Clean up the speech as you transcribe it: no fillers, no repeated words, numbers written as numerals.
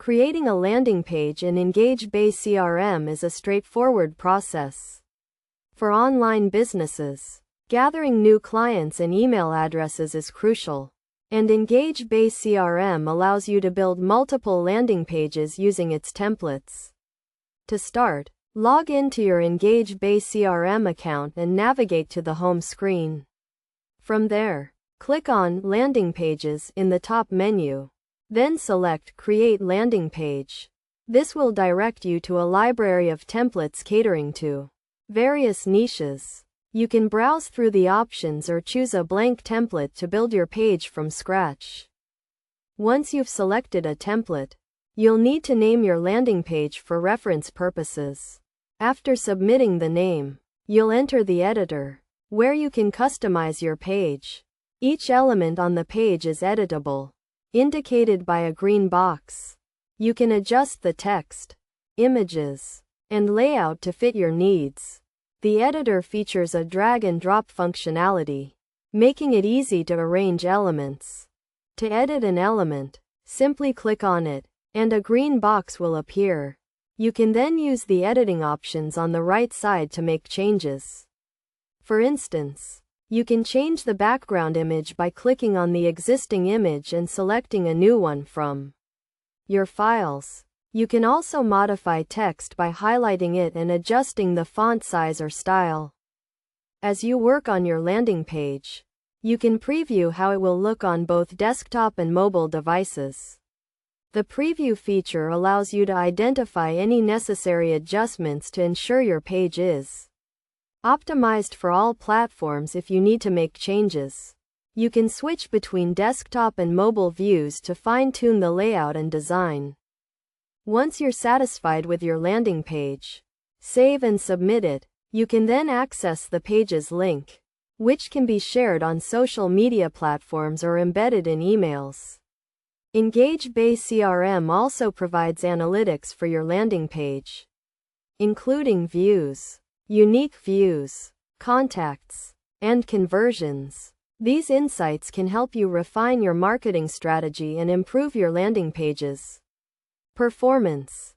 Creating a landing page in EngageBay CRM is a straightforward process. For online businesses, gathering new clients and email addresses is crucial, and EngageBay CRM allows you to build multiple landing pages using its templates. To start, log into your EngageBay CRM account and navigate to the home screen. From there, click on Landing Pages in the top menu. Then select Create Landing Page. This will direct you to a library of templates catering to various niches. You can browse through the options or choose a blank template to build your page from scratch. Once you've selected a template, you'll need to name your landing page for reference purposes. After submitting the name, you'll enter the editor, where you can customize your page. Each element on the page is editable, indicated by a green box. You can adjust the text, images, and layout to fit your needs. The editor features a drag and drop functionality, making it easy to arrange elements. To edit an element, simply click on it, and a green box will appear. You can then use the editing options on the right side to make changes. For instance, you can change the background image by clicking on the existing image and selecting a new one from your files. You can also modify text by highlighting it and adjusting the font size or style. As you work on your landing page, you can preview how it will look on both desktop and mobile devices. The preview feature allows you to identify any necessary adjustments to ensure your page is optimized for all platforms. If you need to make changes, you can switch between desktop and mobile views to fine-tune the layout and design. Once you're satisfied with your landing page, save and submit it. You can then access the page's link, which can be shared on social media platforms or embedded in emails. EngageBay CRM also provides analytics for your landing page, including views, unique views, contacts, and conversions. These insights can help you refine your marketing strategy and improve your landing page's performance.